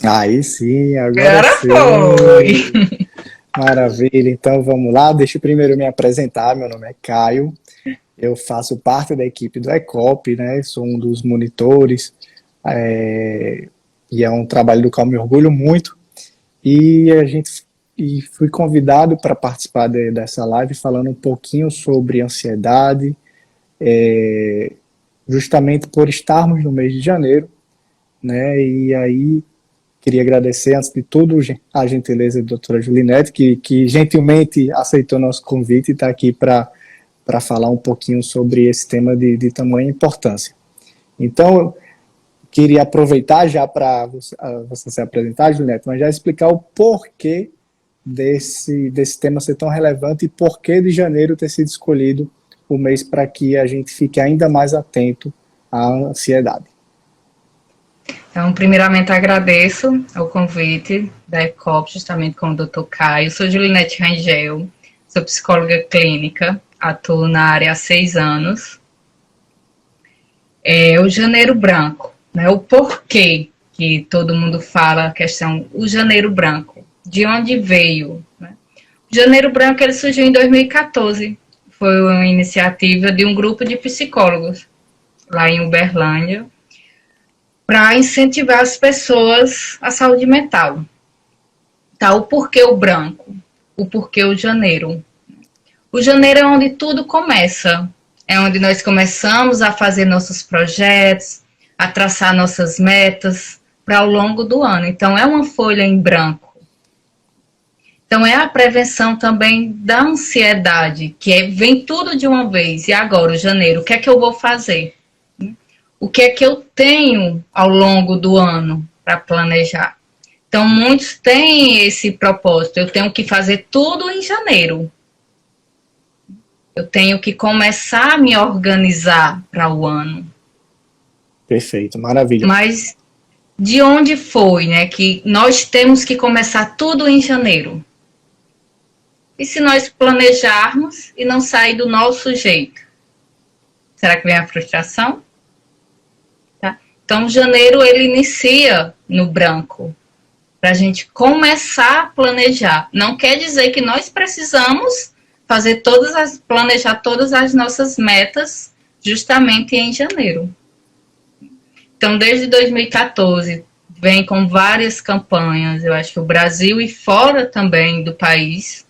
Aí sim, agora Agora foi! sim. Maravilha. Então vamos lá. Deixa eu primeiro me apresentar. Meu nome é Caio. Eu faço parte da equipe do ECOP, né? Sou um dos monitores. é, e é um trabalho do qual me orgulho muito. E fui convidado para participar dessa live falando um pouquinho sobre ansiedade, justamente por estarmos no mês de janeiro, né? E aí queria agradecer, antes de tudo, a gentileza da doutora Julinete, que gentilmente aceitou nosso convite e está aqui para falar um pouquinho sobre esse tema de tamanha importância. Então, eu queria aproveitar já para você se apresentar, Julinete, mas já explicar o porquê desse tema ser tão relevante e porquê de janeiro ter sido escolhido o mês para que a gente fique ainda mais atento à ansiedade. Então, primeiramente, agradeço o convite da ECOP, justamente com o Dr. Caio. Sou Julinete Rangel, sou psicóloga clínica, atuo na área há 6 anos. O janeiro branco, né? O porquê que todo mundo fala a questão, o janeiro branco, de onde veio, né? O janeiro branco ele surgiu em 2014, foi uma iniciativa de um grupo de psicólogos lá em Uberlândia, para incentivar as pessoas à saúde mental. Tá, o porquê o branco, o porquê o janeiro. O janeiro é onde tudo começa, é onde nós começamos a fazer nossos projetos, a traçar nossas metas para ao longo do ano. Então, é uma folha em branco. Então, é a prevenção também da ansiedade, vem tudo de uma vez. E agora, o janeiro, o que é que eu vou fazer? O que é que eu tenho ao longo do ano para planejar? Então, muitos têm esse propósito. Eu tenho que fazer tudo em janeiro. Eu tenho que começar a me organizar para o ano. Perfeito, maravilha. Mas de onde foi, né, que nós temos que começar tudo em janeiro? E se nós planejarmos e não sair do nosso jeito? Será que vem a frustração? Então, janeiro ele inicia no branco, para a gente começar a planejar. Não quer dizer que nós precisamos planejar todas as nossas metas justamente em janeiro. Então, desde 2014, vem com várias campanhas. Eu acho que o Brasil e fora também do país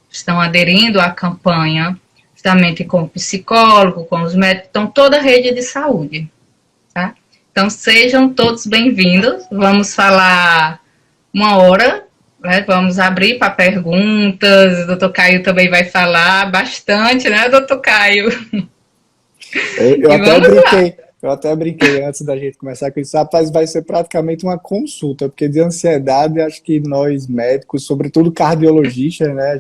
estão aderindo à campanha, justamente com o psicólogo, com os médicos, então toda a rede de saúde. Tá? Então, sejam todos bem-vindos. Vamos falar 1 hora, né? Vamos abrir para perguntas. O doutor Caio também vai falar bastante, né, doutor Caio? Eu E até vamos lá. brinquei, eu até brinquei antes da gente começar com isso, rapaz, vai ser praticamente uma consulta, porque de ansiedade, acho que nós médicos, sobretudo cardiologistas, né,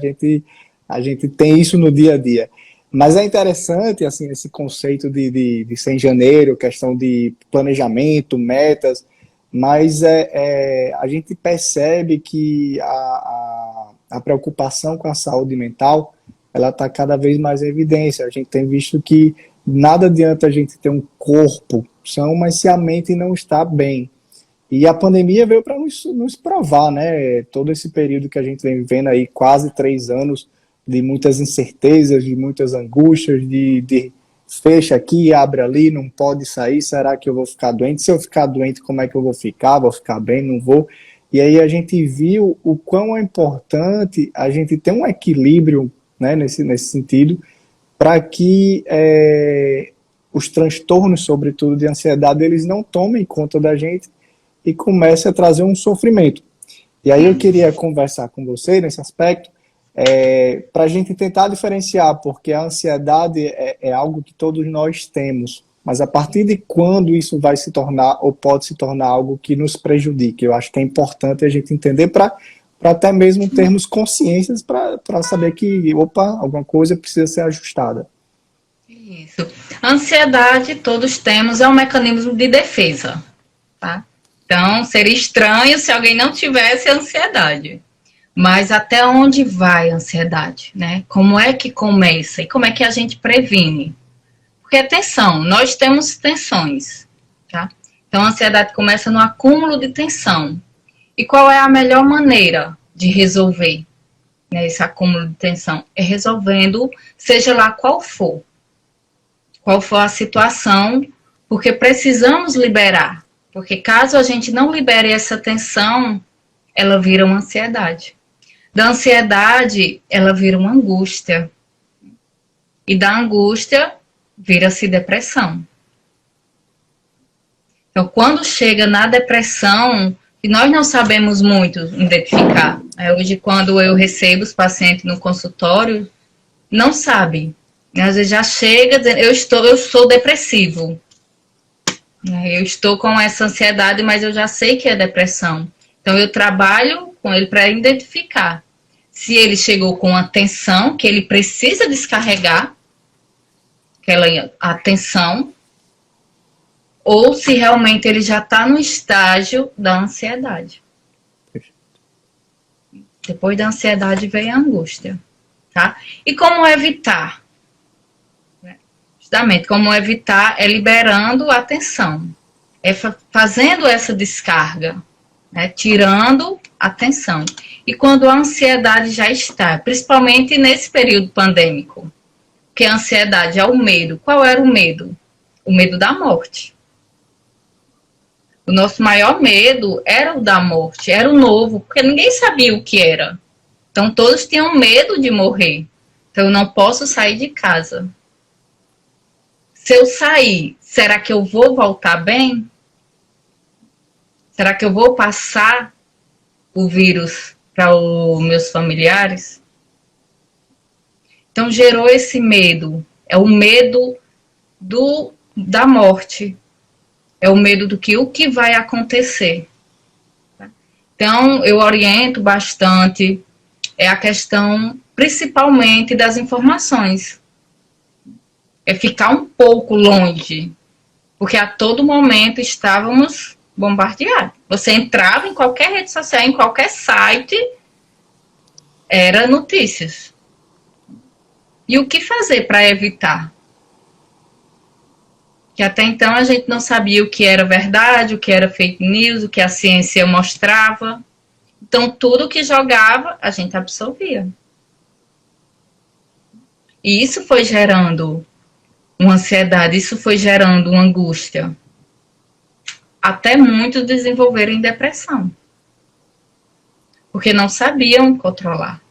a gente tem isso no dia a dia. Mas é interessante, assim, esse conceito de ser em janeiro, questão de planejamento, metas, mas a gente percebe que a preocupação com a saúde mental, ela está cada vez mais em evidência. A gente tem visto que nada adianta a gente ter um corpo são, mas se a mente não está bem. E a pandemia veio para nos provar, né? Todo esse período que a gente vem vivendo aí, quase 3 anos, de muitas incertezas, de muitas angústias, de fecha aqui, abre ali, não pode sair, será que eu vou ficar doente? Se eu ficar doente, como é que eu vou ficar? Vou ficar bem? Não vou? E aí a gente viu o quão é importante a gente ter um equilíbrio, né, nesse sentido, para que os transtornos, sobretudo de ansiedade, eles não tomem conta da gente e comecem a trazer um sofrimento. E aí eu queria conversar com você nesse aspecto, para a gente tentar diferenciar, porque a ansiedade é algo que todos nós temos, mas a partir de quando isso vai se tornar ou pode se tornar algo que nos prejudique, eu acho que é importante a gente entender para até mesmo termos consciências para saber que, opa, alguma coisa precisa ser ajustada. Isso. Ansiedade, todos temos, é um mecanismo de defesa, tá? Então, seria estranho se alguém não tivesse ansiedade. Mas até onde vai a ansiedade, né? Como é que começa e como é que a gente previne? Porque é tensão, nós temos tensões, tá? Então, a ansiedade começa no acúmulo de tensão. E qual é a melhor maneira de resolver, né, esse acúmulo de tensão? É resolvendo, seja lá qual for a situação, porque precisamos liberar. Porque caso a gente não libere essa tensão, ela vira uma ansiedade. Da ansiedade, ela vira uma angústia. E da angústia, vira-se depressão. Então, quando chega na depressão, que nós não sabemos muito identificar. Hoje, quando eu recebo os pacientes no consultório, não sabe. Às vezes já chega dizendo, eu sou depressivo. Eu estou com essa ansiedade, mas eu já sei que é depressão. Então, eu trabalho com ele para identificar se ele chegou com a tensão que ele precisa descarregar, aquela atenção, ou se realmente ele já está no estágio da ansiedade. Depois da ansiedade vem a angústia. Tá? E como evitar? Justamente, como evitar é liberando a tensão. É fazendo essa descarga, né? Tirando a tensão. E quando a ansiedade já está, principalmente nesse período pandêmico, que a ansiedade é o medo. Qual era o medo? O medo da morte. O nosso maior medo era o da morte, era o novo, porque ninguém sabia o que era. Então, todos tinham medo de morrer. Então, eu não posso sair de casa. Se eu sair, será que eu vou voltar bem? Será que eu vou passar o vírus para os meus familiares? Então, gerou esse medo. É o medo da morte. É o medo do que o que vai acontecer. Então, eu oriento bastante a questão, principalmente, das informações. É ficar um pouco longe, porque a todo momento estávamos bombardeados. Você entrava em qualquer rede social, em qualquer site, era notícias. E o que fazer para evitar? Que até então a gente não sabia o que era verdade, o que era fake news, o que a ciência mostrava. Então, tudo que jogava, a gente absorvia. E isso foi gerando uma ansiedade, isso foi gerando uma angústia. Até muitos desenvolverem depressão. Porque não sabiam controlar.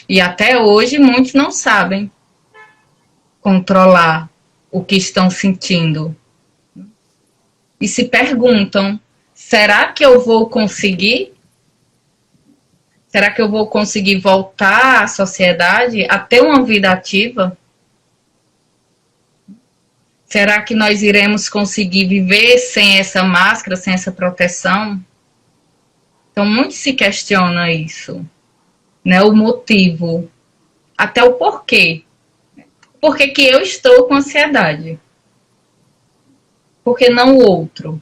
E até hoje, muitos não sabem controlar o que estão sentindo. E se perguntam, será que eu vou conseguir? Será que eu vou conseguir voltar à sociedade, a ter uma vida ativa? Será que nós iremos conseguir viver sem essa máscara, sem essa proteção? Então, muito se questiona isso, né? O motivo, até o porquê. Por que que eu estou com ansiedade? Por que não o outro?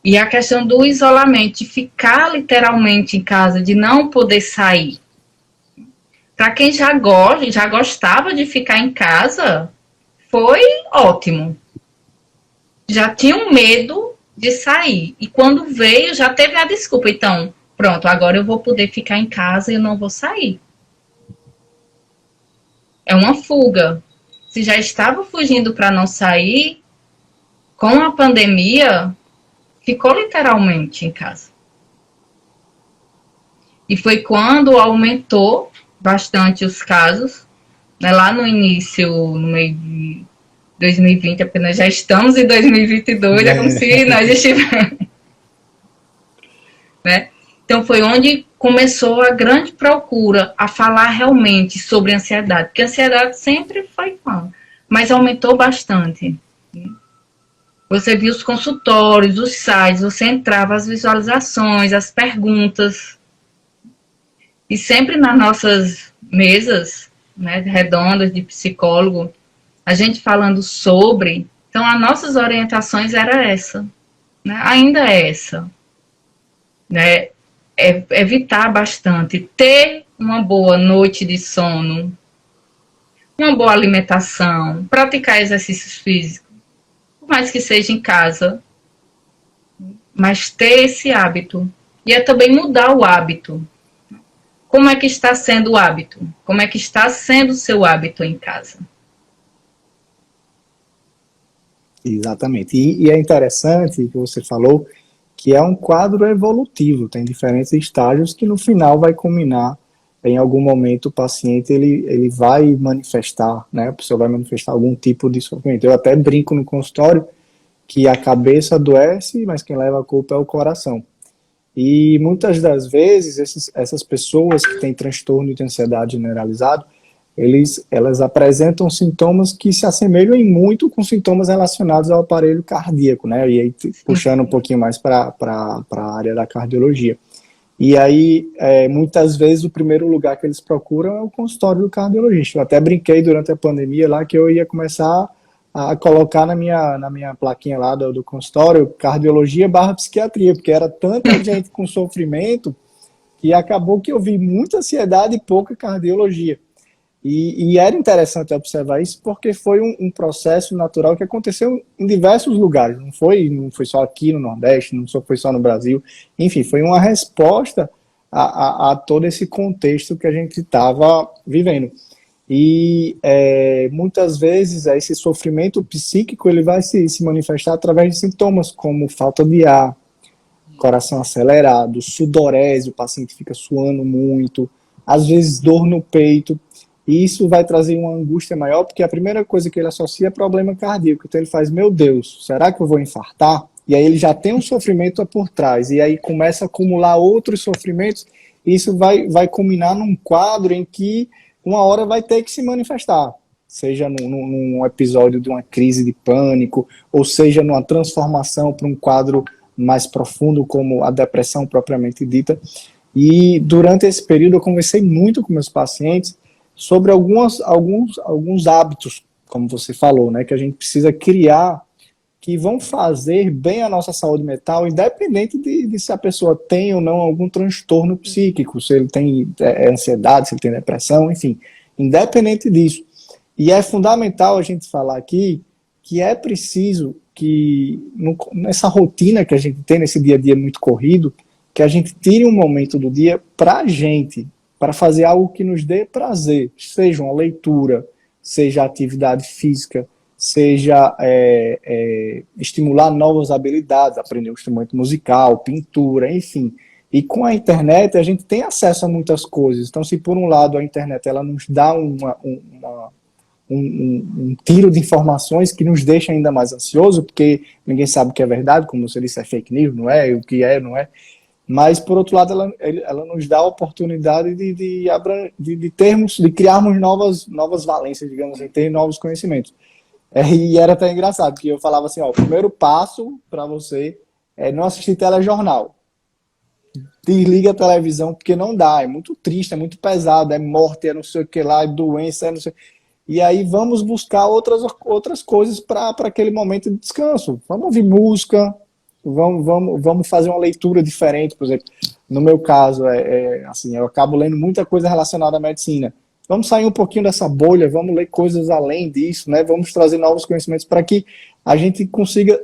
E a questão do isolamento, de ficar literalmente em casa, de não poder sair. Para quem já gostava de ficar em casa, foi ótimo. Já tinha um medo de sair. E quando veio, já teve a desculpa. Então, pronto, agora eu vou poder ficar em casa e eu não vou sair. É uma fuga. Se já estava fugindo para não sair, com a pandemia, ficou literalmente em casa. E foi quando aumentou bastante os casos, né, lá no início, no meio de 2020, apenas já estamos em 2022, é como se nós estivéssemos. Né? Então foi onde começou a grande procura a falar realmente sobre ansiedade, porque a ansiedade sempre foi fã, mas aumentou bastante. Você via os consultórios, os sites, você entrava, as visualizações, as perguntas. E sempre nas nossas mesas, né, redondas de psicólogo, a gente falando sobre. Então, as nossas orientações era essa, né, ainda é essa. Né, evitar bastante, ter uma boa noite de sono, uma boa alimentação, praticar exercícios físicos, por mais que seja em casa, mas ter esse hábito. E é também mudar o hábito. Como é que está sendo o hábito? Como é que está sendo o seu hábito em casa? Exatamente. E é interessante que você falou que é um quadro evolutivo, tem diferentes estágios que no final vai culminar em algum momento o paciente ele vai manifestar, né? A pessoa vai manifestar algum tipo de sofrimento. Eu até brinco no consultório que a cabeça adoece, mas quem leva a culpa é o coração. E muitas das vezes essas pessoas que têm transtorno de ansiedade generalizado, elas apresentam sintomas que se assemelham em muito com sintomas relacionados ao aparelho cardíaco, né? E aí puxando um pouquinho mais para a área da cardiologia. E aí, muitas vezes, o primeiro lugar que eles procuram é o consultório do cardiologista. Eu até brinquei durante a pandemia lá que eu ia começar a colocar na minha plaquinha lá do consultório cardiologia barra psiquiatria, porque era tanta gente com sofrimento que acabou que eu vi muita ansiedade e pouca cardiologia. E era interessante observar isso porque foi um processo natural que aconteceu em diversos lugares. Não foi só aqui no Nordeste, foi só no Brasil. Enfim, foi uma resposta a todo esse contexto que a gente estava vivendo. E muitas vezes esse sofrimento psíquico ele vai se manifestar através de sintomas como falta de ar, coração acelerado, sudorese, o paciente fica suando muito, às vezes dor no peito. E isso vai trazer uma angústia maior, porque a primeira coisa que ele associa é problema cardíaco. Então ele faz, meu Deus, será que eu vou infartar? E aí ele já tem um sofrimento por trás, e aí começa a acumular outros sofrimentos, e isso vai culminar num quadro em que uma hora vai ter que se manifestar, seja num episódio de uma crise de pânico, ou seja numa transformação para um quadro mais profundo, como a depressão propriamente dita. E durante esse período eu conversei muito com meus pacientes sobre alguns hábitos, como você falou, né, que a gente precisa criar, que vão fazer bem à nossa saúde mental, independente de se a pessoa tem ou não algum transtorno psíquico, se ele tem ansiedade, se ele tem depressão, enfim, independente disso. E é fundamental a gente falar aqui que é preciso que, nessa rotina que a gente tem, nesse dia a dia muito corrido, que a gente tire um momento do dia para a gente, para fazer algo que nos dê prazer, seja uma leitura, seja atividade física, seja estimular novas habilidades, aprender um instrumento musical, pintura, enfim. E com a internet a gente tem acesso a muitas coisas. Então, se por um lado a internet ela nos dá um tiro de informações que nos deixa ainda mais ansioso, porque ninguém sabe o que é verdade, como você disse, é fake news, não é? O que é, não é? Mas, por outro lado, ela nos dá a oportunidade de criarmos novas valências, digamos assim, ter novos conhecimentos. E era até engraçado, que eu falava assim, ó, o primeiro passo para você é não assistir telejornal. Desliga a televisão, porque não dá, é muito triste, é muito pesado, é morte, é não sei o que lá, é doença, é não sei... E aí vamos buscar outras coisas para aquele momento de descanso. Vamos ouvir música, vamos fazer uma leitura diferente, por exemplo. No meu caso, assim, eu acabo lendo muita coisa relacionada à medicina. Vamos sair um pouquinho dessa bolha, vamos ler coisas além disso, né? Vamos trazer novos conhecimentos para que a gente consiga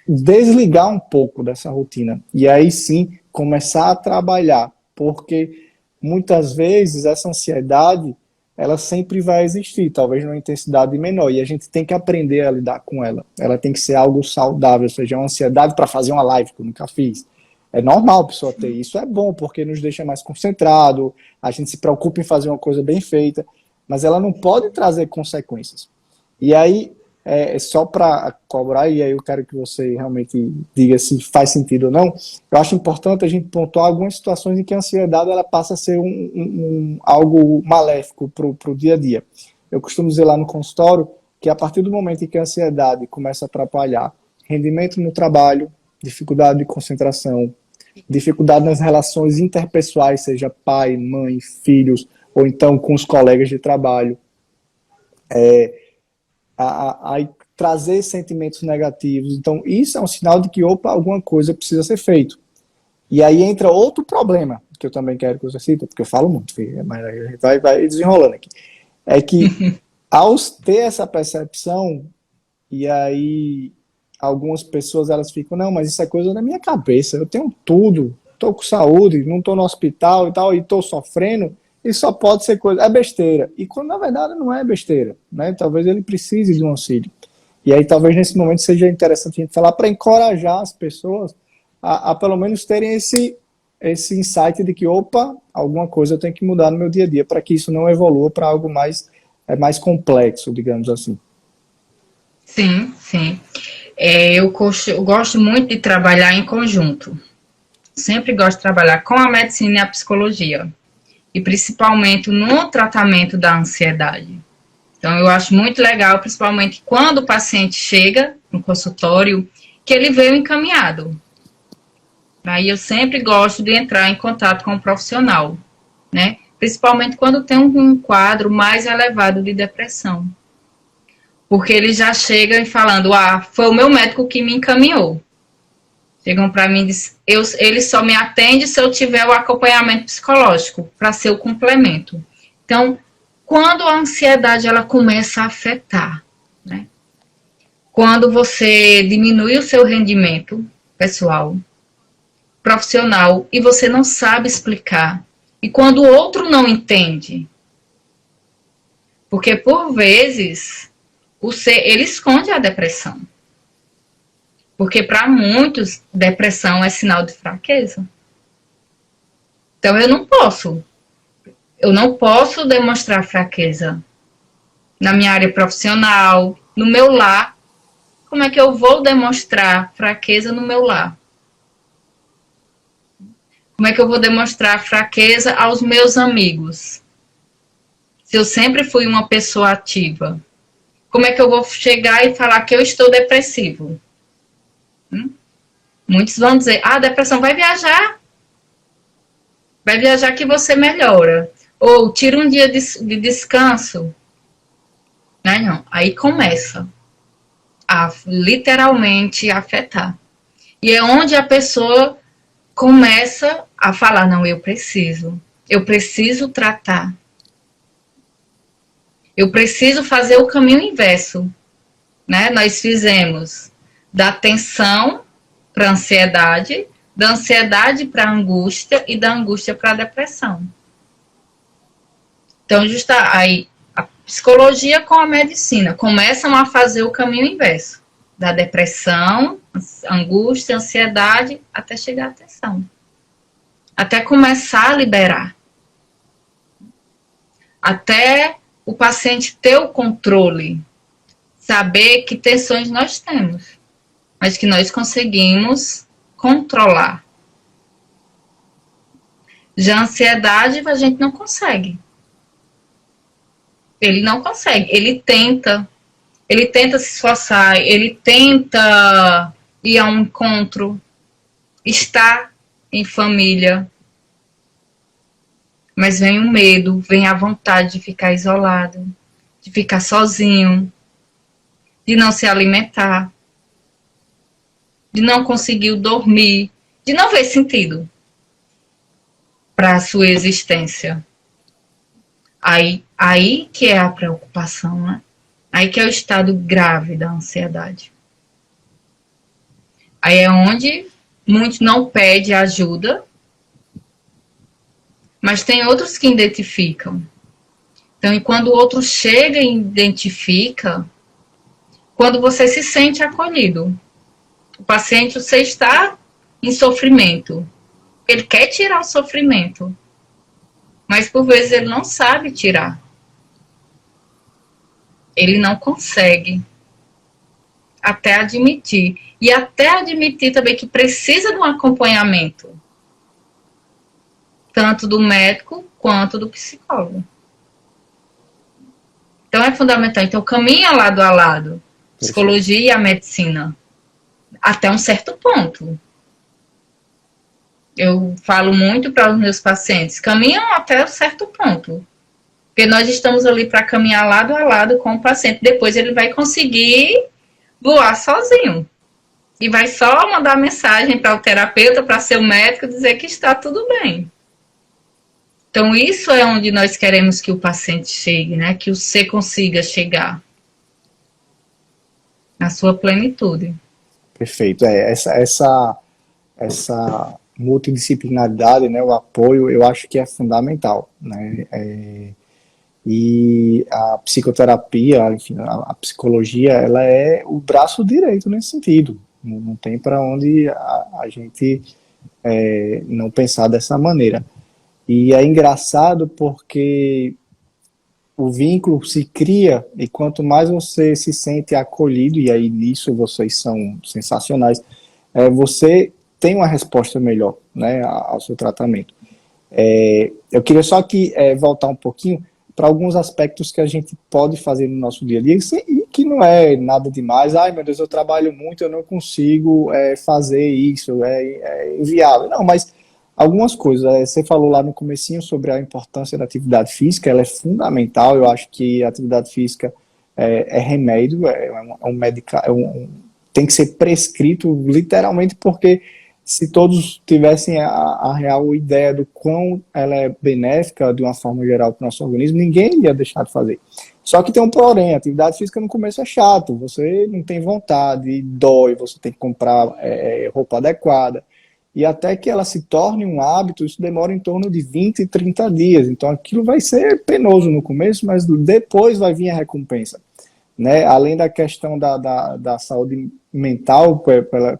desligar um pouco dessa rotina. E aí sim, começar a trabalhar, porque muitas vezes essa ansiedade ela sempre vai existir, talvez numa intensidade menor, e a gente tem que aprender a lidar com ela. Ela tem que ser algo saudável, ou seja, uma ansiedade para fazer uma live, que eu nunca fiz. É normal a pessoa ter isso, é bom, porque nos deixa mais concentrado, a gente se preocupa em fazer uma coisa bem feita, mas ela não pode trazer consequências. E aí, só para cobrar, e aí eu quero que você realmente diga se faz sentido ou não, eu acho importante a gente pontuar algumas situações em que a ansiedade ela passa a ser algo maléfico para o dia a dia. Eu costumo dizer lá no consultório que a partir do momento em que a ansiedade começa a atrapalhar rendimento no trabalho, dificuldade de concentração, dificuldade nas relações interpessoais, seja pai, mãe, filhos, ou então com os colegas de trabalho, a trazer sentimentos negativos. Então, isso é um sinal de que, opa, alguma coisa precisa ser feito. E aí entra outro problema, que eu também quero que você cite, porque eu falo muito, mas a gente vai desenrolando aqui. É que, ao ter essa percepção, e aí algumas pessoas elas ficam, não, mas isso é coisa da minha cabeça, eu tenho tudo, estou com saúde, não estou no hospital e tal, e estou sofrendo, e só pode ser coisa, é besteira. E quando na verdade não é besteira, né? Talvez ele precise de um auxílio. E aí talvez nesse momento seja interessante a gente falar para encorajar as pessoas a pelo menos terem esse insight de que, opa, alguma coisa eu tenho que mudar no meu dia a dia para que isso não evolua para algo mais complexo, digamos assim. Sim, sim. Eu gosto muito de trabalhar em conjunto. Sempre gosto de trabalhar com a medicina e a psicologia. E principalmente no tratamento da ansiedade. Então, eu acho muito legal, principalmente quando o paciente chega no consultório, que ele veio encaminhado. Aí eu sempre gosto de entrar em contato com o profissional, né? Principalmente quando tem um quadro mais elevado de depressão. Porque ele já chega falando, foi o meu médico que me encaminhou. Chegam para mim e dizem, ele só me atende se eu tiver o acompanhamento psicológico, para ser o complemento. Então, quando a ansiedade ela começa a afetar, né? Quando você diminui o seu rendimento pessoal, profissional, e você não sabe explicar, e quando o outro não entende, porque por vezes ele esconde a depressão. Porque para muitos, depressão é sinal de fraqueza. Então eu não posso demonstrar fraqueza na minha área profissional, no meu lar. Como é que eu vou demonstrar fraqueza no meu lar? Como é que eu vou demonstrar fraqueza aos meus amigos? Se eu sempre fui uma pessoa ativa. Como é que eu vou chegar e falar que eu estou depressivo? Muitos vão dizer, depressão, vai viajar que você melhora. Ou tira um dia de descanso. Não. Aí começa a literalmente afetar. E é onde a pessoa começa a falar, não, eu preciso tratar. Eu preciso fazer o caminho inverso. Né? Nós fizemos da tensão para a ansiedade, da ansiedade para a angústia e da angústia para a depressão. Então, justo aí, a psicologia com a medicina começam a fazer o caminho inverso. Da depressão, angústia, ansiedade, até chegar à tensão. Até começar a liberar. Até o paciente ter o controle. Saber que tensões nós temos, mas que nós conseguimos controlar. Já a ansiedade, a gente não consegue. Ele não consegue. Ele tenta se esforçar, ele tenta ir a um encontro, estar em família, mas vem o medo, vem a vontade de ficar isolado, de ficar sozinho, de não se alimentar, de não conseguir dormir, de não ver sentido para a sua existência. Aí que é a preocupação, né? Aí que é o estado grave da ansiedade. Aí é onde muitos não pedem ajuda, mas tem outros que identificam. Então, e quando o outro chega e identifica, quando você se sente acolhido. O paciente, você está em sofrimento. Ele quer tirar o sofrimento. Mas, por vezes, ele não sabe tirar. Ele não consegue. Até admitir. E até admitir também que precisa de um acompanhamento. Tanto do médico quanto do psicólogo. Então, é fundamental. Então, caminha lado a lado. Psicologia e a medicina. Até um certo ponto. Eu falo muito para os meus pacientes, caminham até um certo ponto. Porque nós estamos ali para caminhar lado a lado com o paciente. Depois ele vai conseguir voar sozinho. E vai só mandar mensagem para o terapeuta, para seu médico, dizer que está tudo bem. Então, isso é onde nós queremos que o paciente chegue, né? Que você consiga chegar na sua plenitude. Perfeito. Essa multidisciplinaridade, né, o apoio, eu acho que é fundamental, né? E a psicoterapia, enfim, a psicologia, ela é o braço direito nesse sentido. Não tem para onde a gente não pensar dessa maneira. E é engraçado porque o vínculo se cria e quanto mais você se sente acolhido, e aí nisso vocês são sensacionais, você tem uma resposta melhor, né, ao seu tratamento. Eu queria só que voltar um pouquinho para alguns aspectos que a gente pode fazer no nosso dia a dia, e que não é nada demais. Ai, meu Deus, eu trabalho muito, eu não consigo fazer isso, é inviável. Não, mas algumas coisas. Você falou lá no comecinho sobre a importância da atividade física, ela é fundamental. Eu acho que a atividade física é remédio, tem que ser prescrito literalmente, porque se todos tivessem a real ideia do quão ela é benéfica de uma forma geral para o nosso organismo, ninguém ia deixar de fazer. Só que tem um porém, a atividade física no começo é chato, você não tem vontade, dói, você tem que comprar roupa adequada, e até que ela se torne um hábito, isso demora em torno de 20 e 30 dias, então aquilo vai ser penoso no começo, mas depois vai vir a recompensa. Né? Além da questão da saúde mental,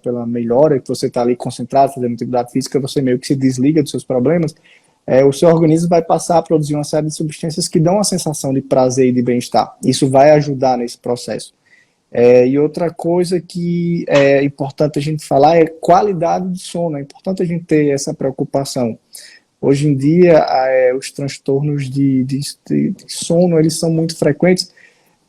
pela melhora, que você está ali concentrado, fazendo atividade física, você meio que se desliga dos seus problemas, o seu organismo vai passar a produzir uma série de substâncias que dão uma sensação de prazer e de bem-estar. Isso vai ajudar nesse processo. E outra coisa que é importante a gente falar é qualidade de sono. É importante a gente ter essa preocupação. Hoje em dia, os transtornos de sono, eles são muito frequentes,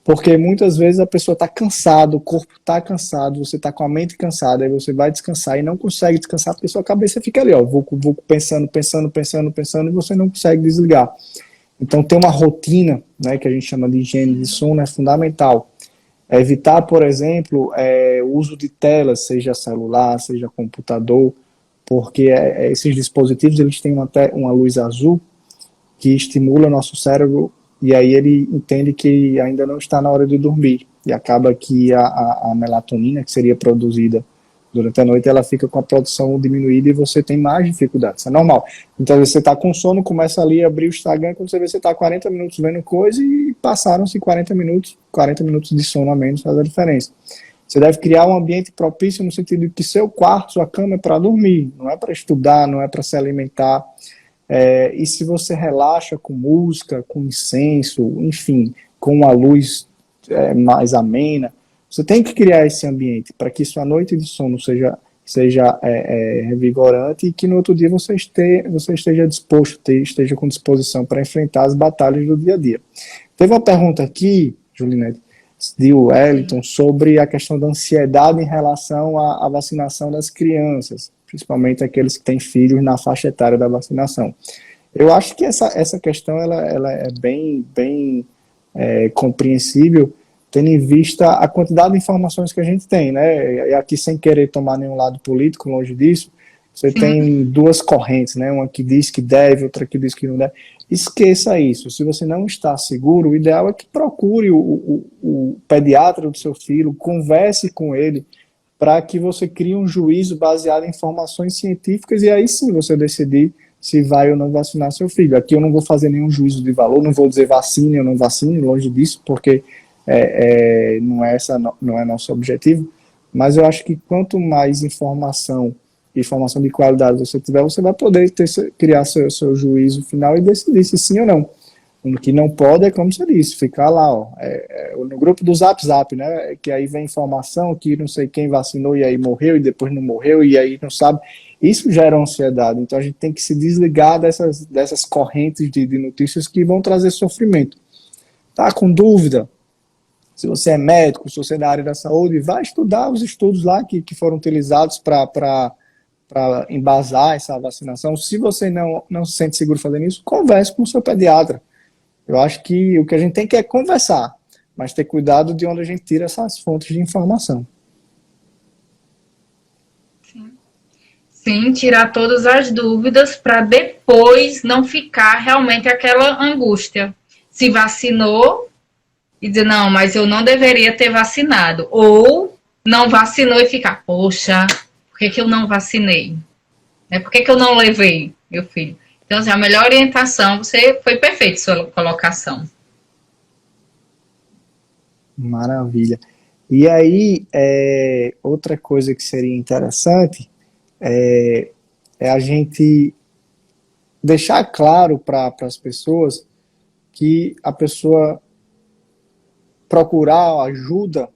porque muitas vezes a pessoa está cansada, o corpo está cansado, você está com a mente cansada, aí você vai descansar e não consegue descansar porque sua cabeça fica ali, ó, pensando, e você não consegue desligar. Então ter uma rotina, né, que a gente chama de higiene de sono, é fundamental. Evitar, por exemplo, o uso de telas, seja celular, seja computador, porque esses dispositivos eles têm uma luz azul que estimula o nosso cérebro e aí ele entende que ainda não está na hora de dormir. E acaba que a melatonina, que seria produzida durante a noite, ela fica com a produção diminuída e você tem mais dificuldades. Isso é normal. Então, você está com sono, começa ali a abrir o Instagram, quando você vê, você está 40 minutos vendo coisa e passaram-se 40 minutos de sono a menos faz a diferença. Você deve criar um ambiente propício no sentido de que seu quarto, sua cama é para dormir, não é para estudar, não é para se alimentar. E se você relaxa com música, com incenso, enfim, com uma luz mais amena, você tem que criar esse ambiente para que sua noite de sono seja revigorante e que no outro dia você esteja disposto, esteja com disposição para enfrentar as batalhas do dia a dia. Teve uma pergunta aqui, Julinete, de Wellington, sobre a questão da ansiedade em relação à vacinação das crianças, principalmente aqueles que têm filhos na faixa etária da vacinação. Eu acho que essa questão ela é bem compreensível, tendo em vista a quantidade de informações que a gente tem, né? E aqui, sem querer tomar nenhum lado político, longe disso, você tem duas correntes, né? Uma que diz que deve, outra que diz que não deve. Esqueça isso. Se você não está seguro, o ideal é que procure o pediatra do seu filho, converse com ele, para que você crie um juízo baseado em informações científicas e aí sim você decidir se vai ou não vacinar seu filho. Aqui eu não vou fazer nenhum juízo de valor, não vou dizer vacine ou não vacine, longe disso, porque não é nosso objetivo, mas eu acho que quanto mais informação de qualidade você tiver, você vai poder criar seu juízo final e decidir se sim ou não. O que não pode é, como você disse, ficar lá, ó, no grupo do Zap, né, que aí vem informação que não sei quem vacinou e aí morreu e depois não morreu e aí não sabe. Isso gera ansiedade, então a gente tem que se desligar dessas correntes de notícias que vão trazer sofrimento. Tá com dúvida? Se você é médico, se você é da área da saúde, vai estudar os estudos lá que foram utilizados para embasar essa vacinação. Se você não se sente seguro fazendo isso, converse com o seu pediatra. Eu acho que o que a gente tem que é conversar, mas ter cuidado de onde a gente tira essas fontes de informação. Sim, tirar todas as dúvidas para depois não ficar realmente aquela angústia. Se vacinou e dizer, não, mas eu não deveria ter vacinado. Ou não vacinou e ficar, poxa, por que, que eu não vacinei? Por que, que eu não levei meu filho? Então, assim, a melhor orientação, você foi perfeito sua colocação. Maravilha. E aí, outra coisa que seria interessante é a gente deixar claro para as pessoas que a pessoa procurar ajuda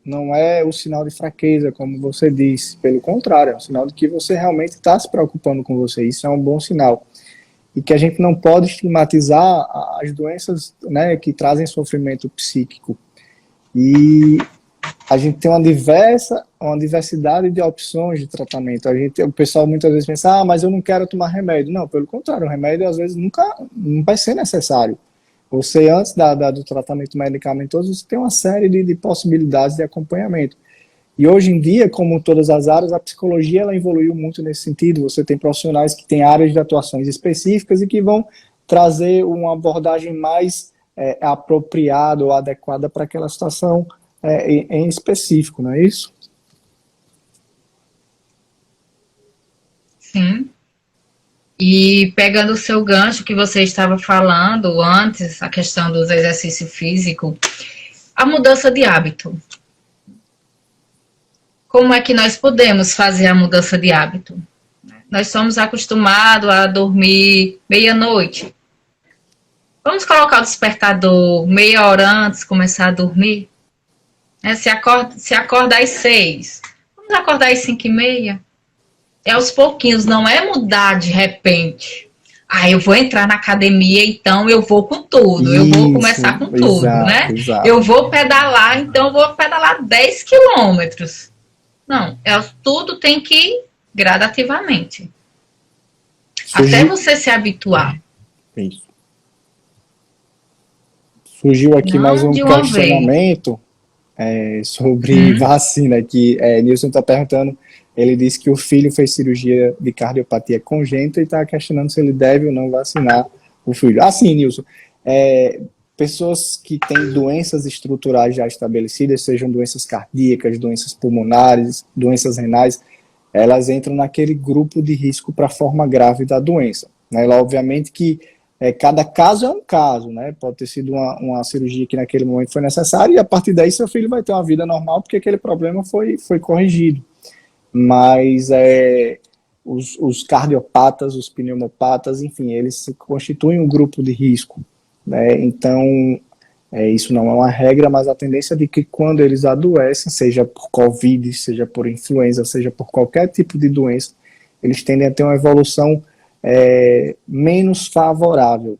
não é o sinal de fraqueza, como você disse. Pelo contrário, é um sinal de que você realmente está se preocupando com você. Isso é um bom sinal. E que a gente não pode estigmatizar as doenças, né, que trazem sofrimento psíquico. E a gente tem uma diversidade de opções de tratamento. O pessoal muitas vezes pensa, mas eu não quero tomar remédio. Não, pelo contrário, o remédio às vezes nunca não vai ser necessário. Você, antes do tratamento medicamentoso, você tem uma série de possibilidades de acompanhamento. E hoje em dia, como em todas as áreas, a psicologia ela evoluiu muito nesse sentido. Você tem profissionais que têm áreas de atuações específicas e que vão trazer uma abordagem mais apropriada ou adequada para aquela situação em específico, não é isso? Sim. E pegando o seu gancho que você estava falando antes, a questão do exercício físico, a mudança de hábito. Como é que nós podemos fazer a mudança de hábito? Nós somos acostumados a dormir meia-noite. Vamos colocar o despertador meia hora antes de começar a dormir? Se acorda às 6, vamos acordar às 5h30? É aos pouquinhos, não é mudar de repente. Eu vou entrar na academia, então eu vou com tudo. Eu vou começar com tudo, né? Exato. Eu vou pedalar, então eu vou pedalar 10 quilômetros. Não, tudo tem que ir gradativamente. Até você se habituar. Isso. Surgiu aqui Não mais um de uma questionamento sobre vacina, que Nilson está perguntando. Ele disse que o filho fez cirurgia de cardiopatia congênita e está questionando se ele deve ou não vacinar o filho. Sim, Nilson. Pessoas que têm doenças estruturais já estabelecidas, sejam doenças cardíacas, doenças pulmonares, doenças renais, elas entram naquele grupo de risco para a forma grave da doença. Obviamente que cada caso é um caso, né? Pode ter sido uma cirurgia que naquele momento foi necessária e a partir daí seu filho vai ter uma vida normal porque aquele problema foi corrigido. Mas os cardiopatas, os pneumopatas, enfim, eles constituem um grupo de risco, né? Então, isso não é uma regra, mas a tendência é de que quando eles adoecem, seja por Covid, seja por influenza, seja por qualquer tipo de doença, eles tendem a ter uma evolução menos favorável.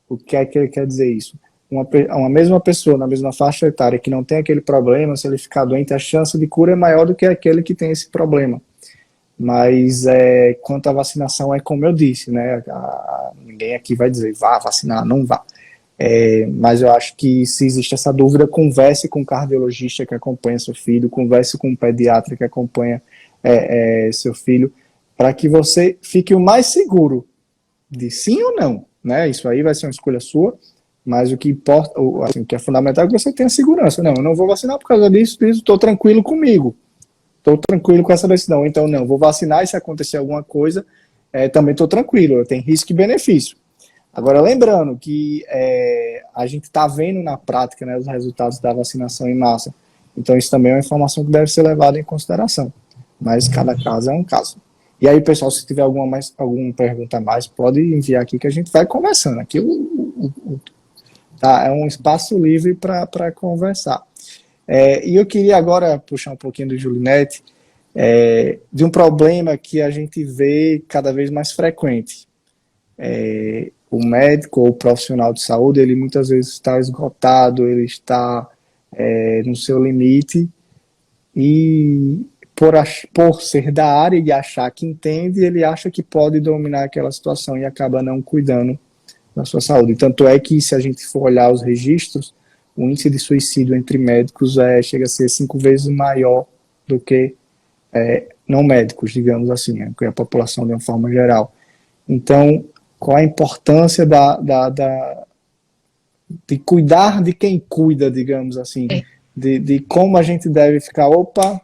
O que é que ele quer dizer isso? Uma mesma pessoa na mesma faixa etária que não tem aquele problema, se ele ficar doente, a chance de cura é maior do que aquele que tem esse problema. Mas quanto à vacinação, é como eu disse, né? Ninguém aqui vai dizer, vá vacinar, não vá. Mas eu acho que se existe essa dúvida, converse com o cardiologista que acompanha seu filho, converse com o pediatra que acompanha seu filho, para que você fique o mais seguro de sim ou não, né? Isso aí vai ser uma escolha sua, mas o que importa, assim, o que é fundamental é que você tenha segurança. Não, eu não vou vacinar por causa disso, estou tranquilo comigo, estou tranquilo com essa decisão. Então, não, vou vacinar e se acontecer alguma coisa, também estou tranquilo, tem risco e benefício. Agora, lembrando que a gente está vendo na prática, né, os resultados da vacinação em massa. Então, isso também é uma informação que deve ser levada em consideração. Mas cada caso é um caso. E aí, pessoal, se tiver alguma pergunta a mais, pode enviar aqui que a gente vai conversando. Aqui é um espaço livre para conversar. E eu queria agora puxar um pouquinho do Julinete, de um problema que a gente vê cada vez mais frequente. O médico ou o profissional de saúde, ele muitas vezes está esgotado, ele está no seu limite e por ser da área e achar que entende, ele acha que pode dominar aquela situação e acaba não cuidando da sua saúde. Tanto é que, se a gente for olhar os registros, o índice de suicídio entre médicos chega a ser 5 vezes maior do que não médicos, digamos assim, que é a população de uma forma geral. Então, qual a importância de cuidar de quem cuida, digamos assim, de como a gente deve ficar, opa,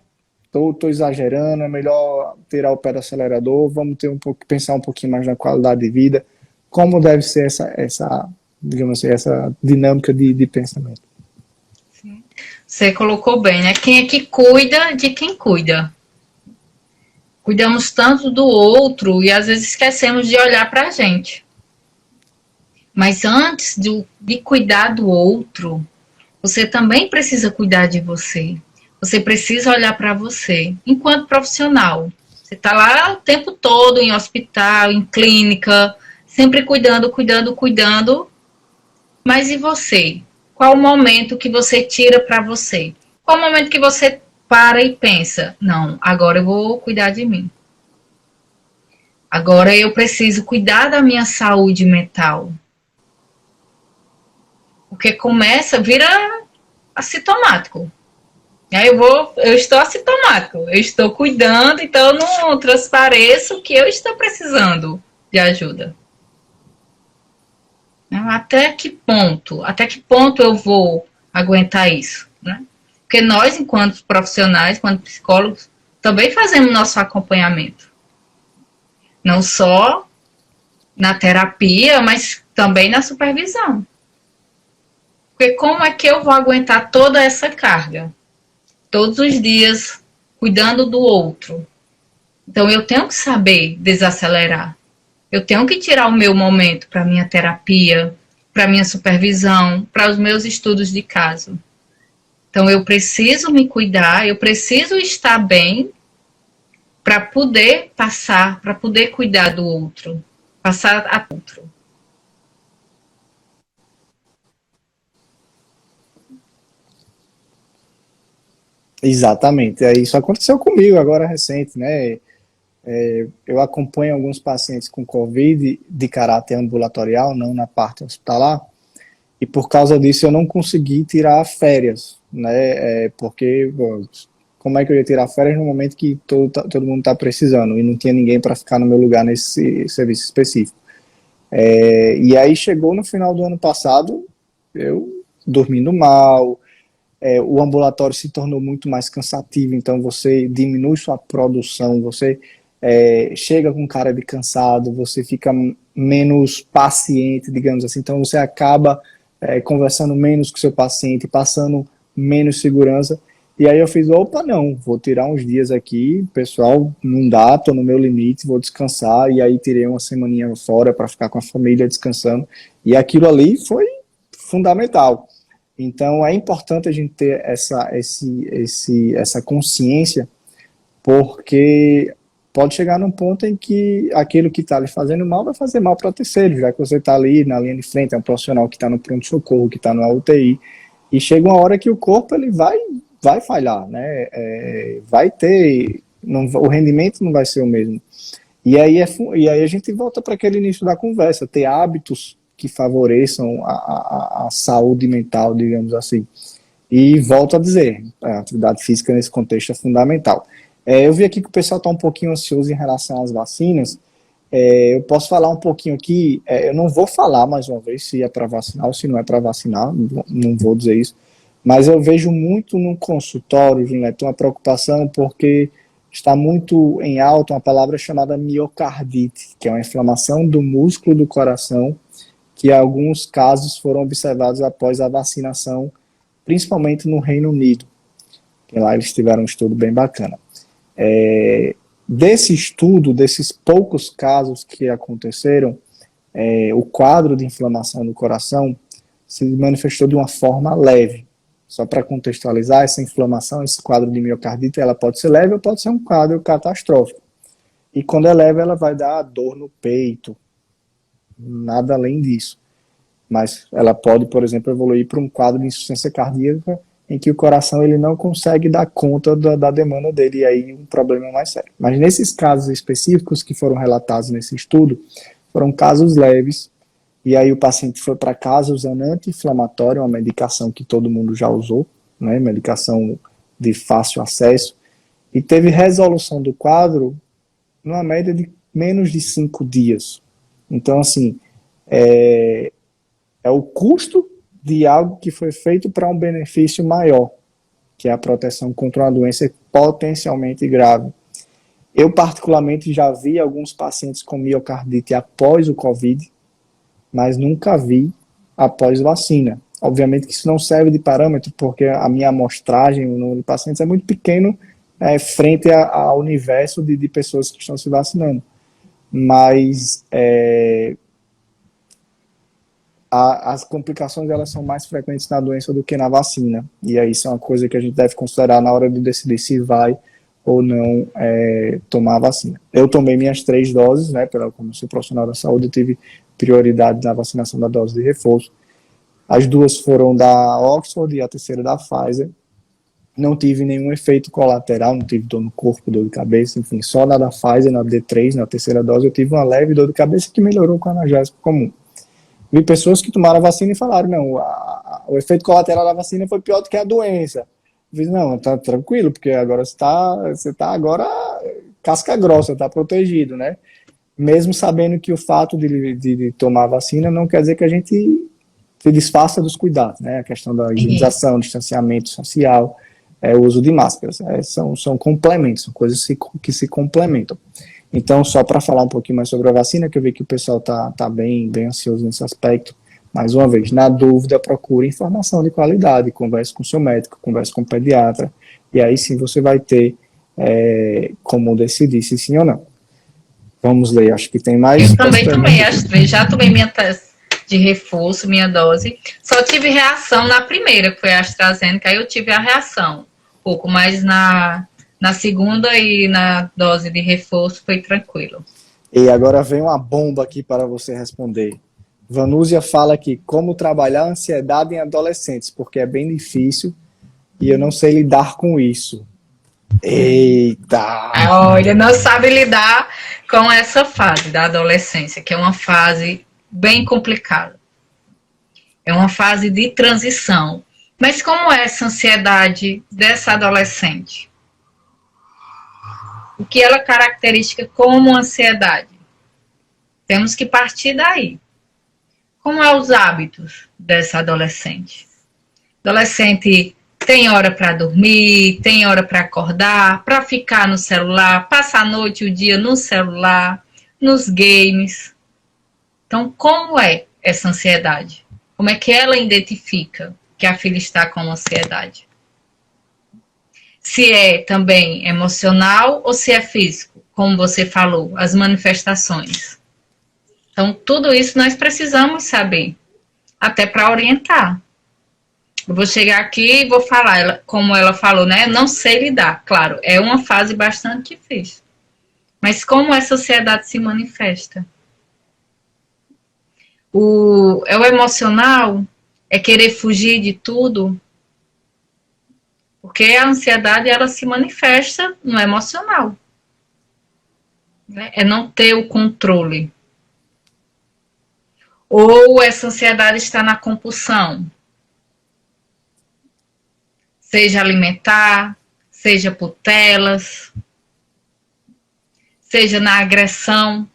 tô exagerando, é melhor tirar o pé do acelerador, vamos ter pensar um pouquinho mais na qualidade de vida, como deve ser essa digamos assim, essa dinâmica de pensamento. Você colocou bem, né? Quem é que cuida de quem cuida? Cuidamos tanto do outro e às vezes esquecemos de olhar para a gente. Mas antes de cuidar do outro, você também precisa cuidar de você. Você precisa olhar para você, enquanto profissional. Você está lá o tempo todo em hospital, em clínica, sempre cuidando, cuidando, cuidando. Mas e você? Qual o momento que você tira para você? Qual o momento que você para e pensa, não, agora eu vou cuidar de mim. Agora eu preciso cuidar da minha saúde mental. Porque vira assintomático. Aí eu estou assintomático, eu estou cuidando, então eu não transpareço que eu estou precisando de ajuda. Até que ponto eu vou aguentar isso, né? Porque nós, enquanto profissionais, enquanto psicólogos, também fazemos nosso acompanhamento. Não só na terapia, mas também na supervisão. Porque como é que eu vou aguentar toda essa carga? Todos os dias, cuidando do outro. Então, eu tenho que saber desacelerar. Eu tenho que tirar o meu momento para minha terapia, para minha supervisão, para os meus estudos de caso. Então, eu preciso me cuidar, eu preciso estar bem para poder passar, para poder cuidar do outro, passar a outro. Exatamente. Isso aconteceu comigo agora recente, né? Eu acompanho alguns pacientes com Covid de caráter ambulatorial, não na parte hospitalar, e por causa disso eu não consegui tirar férias, né? Porque bom, como é que eu ia tirar férias no momento que todo mundo está precisando e não tinha ninguém para ficar no meu lugar nesse serviço específico? E aí chegou no final do ano passado, eu dormindo mal, o ambulatório se tornou muito mais cansativo, então você diminui sua produção, você chega com cara de cansado, você fica menos paciente, digamos assim, então você acaba conversando menos com o seu paciente, passando menos segurança, e aí eu fiz, opa, não, vou tirar uns dias aqui, pessoal, não dá, tô no meu limite, vou descansar, e aí tirei uma semaninha fora para ficar com a família descansando, e aquilo ali foi fundamental. Então é importante a gente ter essa consciência, porque pode chegar num ponto em que aquilo que está lhe fazendo mal vai fazer mal para terceiros, já que você está ali na linha de frente, é um profissional que está no pronto-socorro, que está na UTI, e chega uma hora que o corpo ele vai falhar, né? Vai ter, não, o rendimento não vai ser o mesmo. E aí a gente volta para aquele início da conversa, ter hábitos que favoreçam a saúde mental, digamos assim. E volto a dizer, a atividade física nesse contexto é fundamental. Eu vi aqui que o pessoal está um pouquinho ansioso em relação às vacinas. Eu posso falar um pouquinho aqui, eu não vou falar mais uma vez se é para vacinar ou se não é para vacinar, não vou dizer isso, mas eu vejo muito no consultório, Juliette, uma preocupação porque está muito em alta uma palavra chamada miocardite, que é uma inflamação do músculo do coração, que alguns casos foram observados após a vacinação, principalmente no Reino Unido, que lá eles tiveram um estudo bem bacana. Desse estudo, desses poucos casos que aconteceram, o quadro de inflamação do coração se manifestou de uma forma leve. Só para contextualizar, essa inflamação, esse quadro de miocardite, ela pode ser leve ou pode ser um quadro catastrófico. E quando é leve, ela vai dar dor no peito, nada além disso. Mas ela pode, por exemplo, evoluir para um quadro de insuficiência cardíaca em que o coração ele não consegue dar conta da demanda dele, e aí um problema mais sério. Mas nesses casos específicos que foram relatados nesse estudo, foram casos leves, e aí o paciente foi para casa usando anti-inflamatório, uma medicação que todo mundo já usou, né, medicação de fácil acesso, e teve resolução do quadro numa média de menos de 5 dias. Então, assim, é o custo de algo que foi feito para um benefício maior. que é a proteção contra uma doença potencialmente grave. Eu, particularmente, já vi alguns pacientes com miocardite após o Covid, mas nunca vi após vacina. Obviamente que isso não serve de parâmetro, porque a minha amostragem, o número de pacientes é muito pequeno frente ao universo de pessoas que estão se vacinando. Mas as complicações elas são mais frequentes na doença do que na vacina. E aí isso é uma coisa que a gente deve considerar na hora de decidir se vai ou não tomar a vacina. Eu tomei minhas 3 doses, né, como sou profissional da saúde, eu tive prioridade na vacinação da dose de reforço. As 2 foram da Oxford e a terceira da Pfizer. Não tive nenhum efeito colateral, não tive dor no corpo, dor de cabeça, enfim, só na da Pfizer, na D3, na terceira dose, eu tive uma leve dor de cabeça que melhorou com o analgésico comum. Vi pessoas que tomaram a vacina e falaram, não, o efeito colateral da vacina foi pior do que a doença. Eu disse, não, tá tranquilo, porque agora você tá agora casca grossa, tá protegido, né? Mesmo sabendo que o fato de tomar a vacina não quer dizer que a gente se desfaça dos cuidados, né? A questão da higienização, distanciamento social, o uso de máscaras, são complementos, são coisas que se complementam. Então, só para falar um pouquinho mais sobre a vacina, que eu vi que o pessoal tá bem ansioso nesse aspecto, mais uma vez, na dúvida, procure informação de qualidade, converse com o seu médico, converse com o pediatra, e aí sim você vai ter como decidir se sim ou não. Vamos ler, acho que tem mais. Eu também tomei as 3, já tomei minha de reforço, minha dose. Só tive reação na primeira, que foi a AstraZeneca, aí eu tive a reação. Um pouco mais na segunda e na dose de reforço foi tranquilo. E agora vem uma bomba aqui para você responder. Vanúzia fala aqui, como trabalhar a ansiedade em adolescentes, porque é bem difícil e eu não sei lidar com isso. Eita! Olha, não sabe lidar com essa fase da adolescência, que é uma fase bem complicada. É uma fase de transição. Mas como é essa ansiedade dessa adolescente? O que ela caracteriza como ansiedade? Temos que partir daí. Como são os hábitos dessa adolescente? Adolescente tem hora para dormir, tem hora para acordar, para ficar no celular, passa a noite e o dia no celular, nos games. Então, como é essa ansiedade? Como é que ela identifica que a filha está com ansiedade? Se é também emocional ou se é físico, como você falou, as manifestações. Então, tudo isso nós precisamos saber, até para orientar. Eu vou chegar aqui e vou falar, como ela falou, né? Não sei lidar. Claro, é uma fase bastante difícil. Mas como essa ansiedade se manifesta? O emocional é querer fugir de tudo, porque a ansiedade ela se manifesta no emocional. É não ter o controle. Ou essa ansiedade está na compulsão. Seja alimentar, seja por telas, seja na agressão.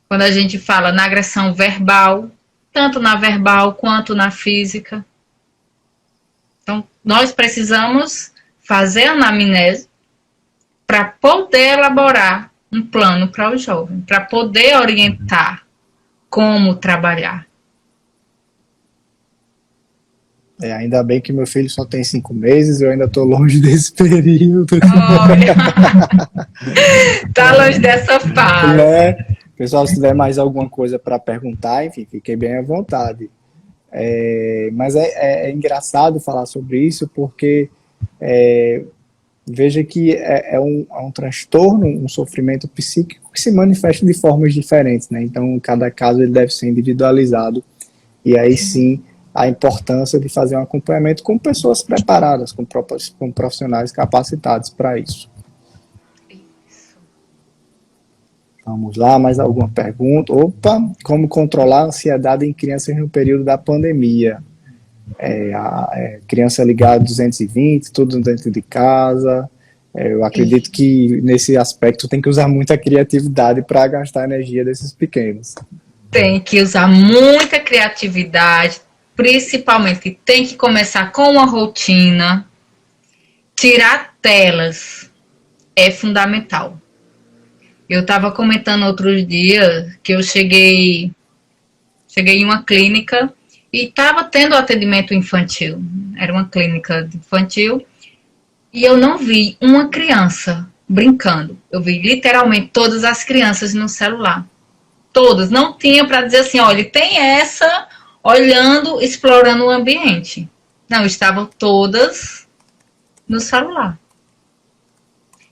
Quando a gente fala na agressão verbal, tanto na verbal quanto na física. Então, nós precisamos fazer a anamnese para poder elaborar um plano para o jovem, para poder orientar como trabalhar. Ainda bem que meu filho só tem 5 meses, eu ainda estou longe desse período. Olha, tá longe dessa fase. Né? Pessoal, se tiver mais alguma coisa para perguntar, enfim, fiquem bem à vontade. Mas é engraçado falar sobre isso, porque veja que é um transtorno, um sofrimento psíquico que se manifesta de formas diferentes, né? Então, cada caso ele deve ser individualizado, e aí sim a importância de fazer um acompanhamento com pessoas preparadas, com profissionais capacitados para isso. Vamos lá, mais alguma pergunta? Opa, como controlar a ansiedade em crianças no período da pandemia? Criança ligada 220, tudo dentro de casa. Eu acredito que nesse aspecto tem que usar muita criatividade para gastar a energia desses pequenos. Tem que usar muita criatividade, principalmente, tem que começar com uma rotina. Tirar telas é fundamental. Eu estava comentando outros dias que eu cheguei em uma clínica e estava tendo atendimento infantil. Era uma clínica infantil e eu não vi uma criança brincando. Eu vi literalmente todas as crianças no celular. Todas. Não tinha para dizer assim, olha, tem essa olhando, explorando o ambiente. Não, estavam todas no celular.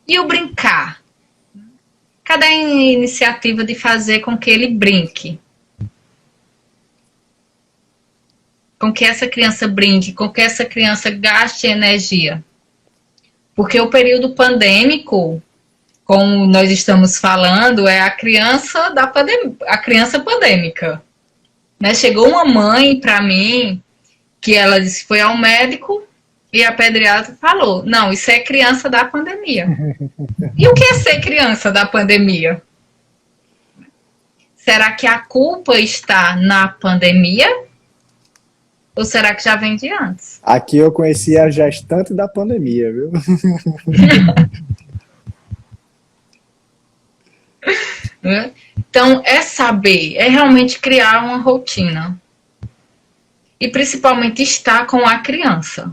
E o brincar? Cada iniciativa de fazer com que ele brinque. Com que essa criança brinque, com que essa criança gaste energia. Porque o período pandêmico, como nós estamos falando, é a criança a criança pandêmica. Né? Chegou uma mãe para mim que ela disse que foi ao médico e a pediatra falou, não, isso é criança da pandemia. E o que é ser criança da pandemia? Será que a culpa está na pandemia? Ou será que já vem de antes? Aqui eu conheci a gestante da pandemia, viu? Então, é saber, é realmente criar uma rotina. E principalmente estar com a criança.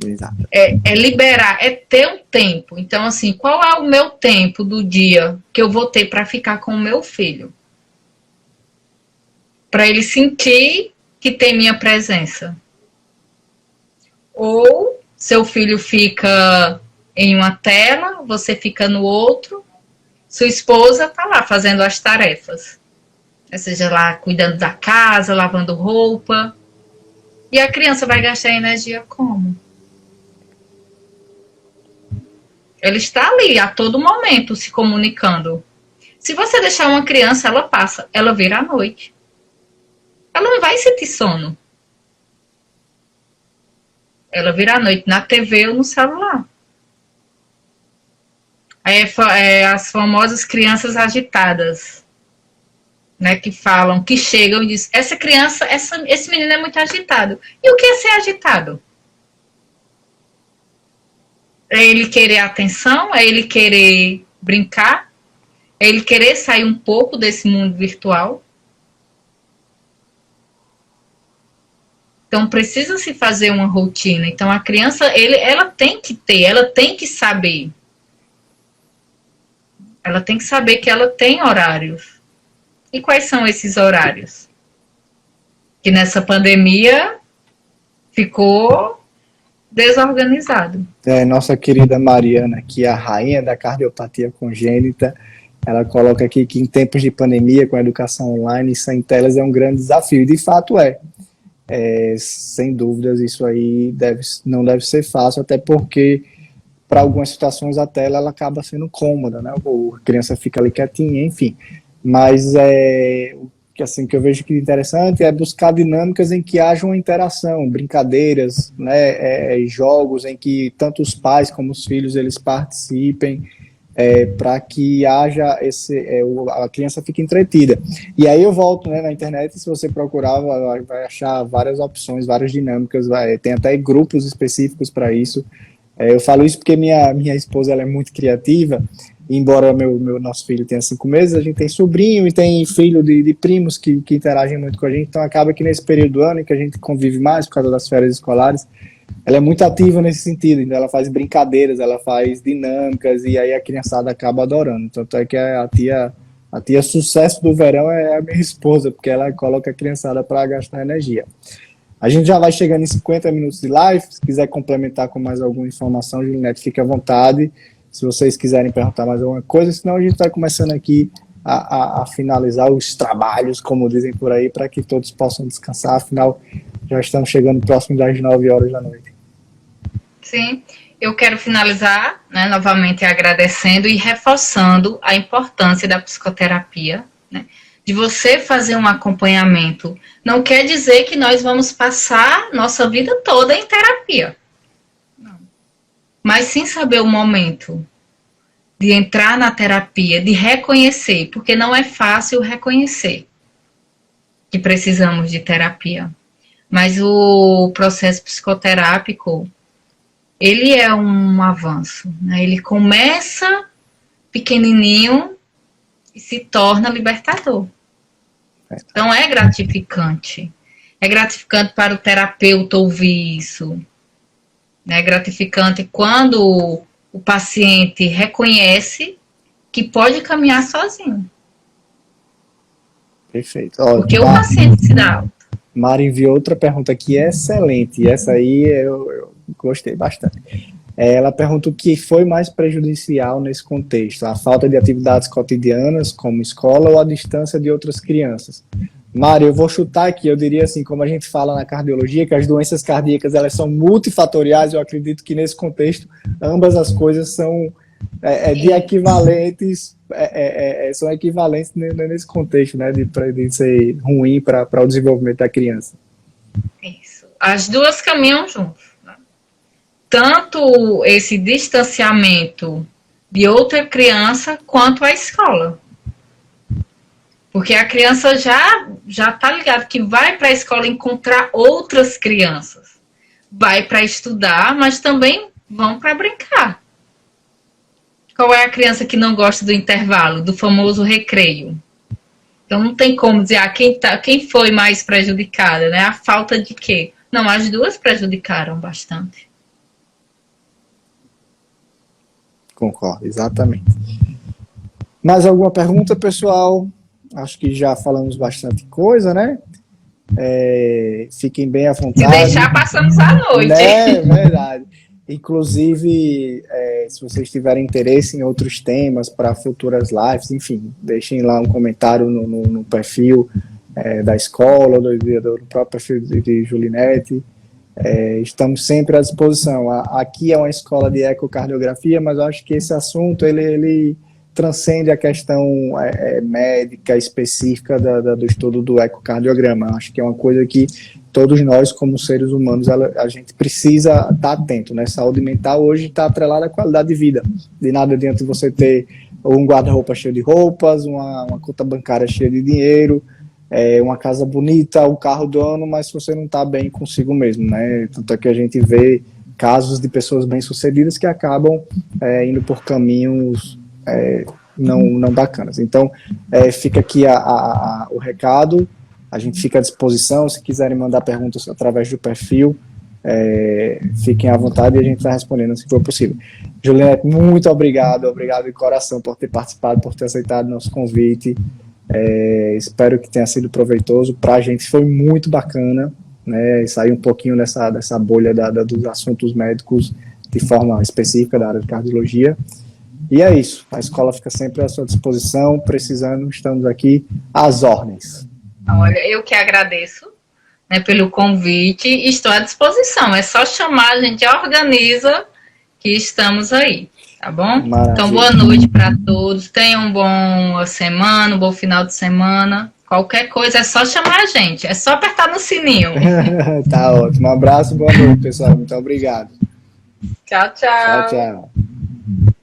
Exato. É liberar, é ter um tempo. Então, assim, qual é o meu tempo do dia que eu vou ter para ficar com o meu filho? Para ele sentir que tem minha presença. Ou seu filho fica em uma tela, você fica no outro, sua esposa está lá fazendo as tarefas. Ou seja, lá cuidando da casa, lavando roupa. E a criança vai gastar energia como? Ela está ali a todo momento se comunicando. Se você deixar uma criança, ela passa, ela vira à noite. Ela não vai sentir sono. Ela vira à noite na TV ou no celular. As famosas crianças agitadas, né, que falam, que chegam e dizem, essa criança, esse menino é muito agitado. E o que é ser agitado? É ele querer atenção? É ele querer brincar? É ele querer sair um pouco desse mundo virtual? Então, precisa se fazer uma rotina. Então, a criança, ela tem que ter, ela tem que saber. Ela tem que saber que ela tem horários. E quais são esses horários? Que nessa pandemia ficou desorganizado. Nossa querida Mariana, que é a rainha da cardiopatia congênita, ela coloca aqui que em tempos de pandemia, com a educação online, sem telas é um grande desafio. E de fato sem dúvidas, isso aí não deve ser fácil, até porque para algumas situações a tela ela acaba sendo cômoda, né? A criança fica ali quietinha, enfim. Mas que eu vejo que interessante é buscar dinâmicas em que haja uma interação, brincadeiras, né? Jogos em que tanto os pais como os filhos eles participem, para que haja a criança fique entretida. E aí eu volto, né, na internet, se você procurar, vai achar várias opções, várias dinâmicas, tem até grupos específicos para isso. Eu falo isso porque minha esposa ela é muito criativa, embora nosso filho tenha 5 meses, a gente tem sobrinho e tem filho de primos que interagem muito com a gente, então acaba que nesse período do ano em que a gente convive mais por causa das férias escolares, ela é muito ativa nesse sentido, então ela faz brincadeiras, ela faz dinâmicas e aí a criançada acaba adorando. Tanto é que a tia sucesso do verão é a minha esposa, porque ela coloca a criançada para gastar energia. A gente já vai chegando em 50 minutos de live, se quiser complementar com mais alguma informação, Juliette, fique à vontade, se vocês quiserem perguntar mais alguma coisa, senão a gente vai começando aqui a finalizar os trabalhos, como dizem por aí, para que todos possam descansar, afinal já estamos chegando próximo das 9 horas da noite. Sim, eu quero finalizar, né, novamente agradecendo e reforçando a importância da psicoterapia, né, de você fazer um acompanhamento. Não quer dizer que nós vamos passar nossa vida toda em terapia. Não. Mas sim saber o momento de entrar na terapia, de reconhecer, porque não é fácil reconhecer que precisamos de terapia. Mas o processo psicoterápico, ele é um avanço, né? Ele começa pequenininho e se torna libertador. Então é gratificante. É gratificante para o terapeuta ouvir isso. É gratificante quando o paciente reconhece que pode caminhar sozinho. Perfeito. Olha, porque o paciente se dá. Mari enviou outra pergunta aqui excelente. E essa aí eu gostei bastante. Ela pergunta o que foi mais prejudicial nesse contexto, a falta de atividades cotidianas, como escola, ou a distância de outras crianças. Mário, eu vou chutar aqui, eu diria assim, como a gente fala na cardiologia, que as doenças cardíacas elas são multifatoriais, eu acredito que nesse contexto ambas as coisas são de equivalentes, são equivalentes nesse contexto, né, de ser ruim para o desenvolvimento da criança. Isso. As duas caminham juntos. Tanto esse distanciamento de outra criança quanto a escola. Porque a criança já tá ligada que vai para a escola encontrar outras crianças. Vai para estudar, mas também vão para brincar. Qual é a criança que não gosta do intervalo, do famoso recreio? Então não tem como dizer quem foi mais prejudicada, né? A falta de quê? Não, as duas prejudicaram bastante. Concordo, exatamente. Mais alguma pergunta, pessoal? Acho que já falamos bastante coisa, né? Fiquem bem à vontade. Se deixar, passamos a noite. É verdade. Inclusive, se vocês tiverem interesse em outros temas para futuras lives, enfim, deixem lá um comentário no perfil da escola, do próprio perfil de Julinete. Estamos sempre à disposição. Aqui é uma escola de ecocardiografia, mas eu acho que esse assunto ele transcende a questão médica específica do estudo do ecocardiograma. Eu acho que é uma coisa que todos nós, como seres humanos, a gente precisa estar atento, né? Saúde mental hoje está atrelada à qualidade de vida. De nada adianta você ter um guarda-roupa cheio de roupas, uma conta bancária cheia de dinheiro, uma casa bonita, um carro do ano, mas se você não está bem consigo mesmo, né? Tanto é que a gente vê casos de pessoas bem-sucedidas que acabam indo por caminhos não bacanas. Então, fica aqui o recado, a gente fica à disposição, se quiserem mandar perguntas através do perfil, fiquem à vontade e a gente vai respondendo se for possível. Juliette, muito obrigado de coração por ter participado, por ter aceitado nosso convite. Espero que tenha sido proveitoso. Para a gente foi muito bacana, né, sair um pouquinho dessa bolha dos assuntos médicos de forma específica da área de cardiologia. E é isso, a escola fica sempre à sua disposição, precisando, estamos aqui às ordens. Olha, eu que agradeço, né, pelo convite e estou à disposição, é só chamar, a gente organiza que estamos aí. Tá bom? Maravilha. Então, boa noite para todos. Tenham boa semana, um bom final de semana. Qualquer coisa é só chamar a gente. É só apertar no sininho. Tá ótimo. Um abraço, boa noite, pessoal. Muito obrigado. Tchau, tchau. Tchau, tchau.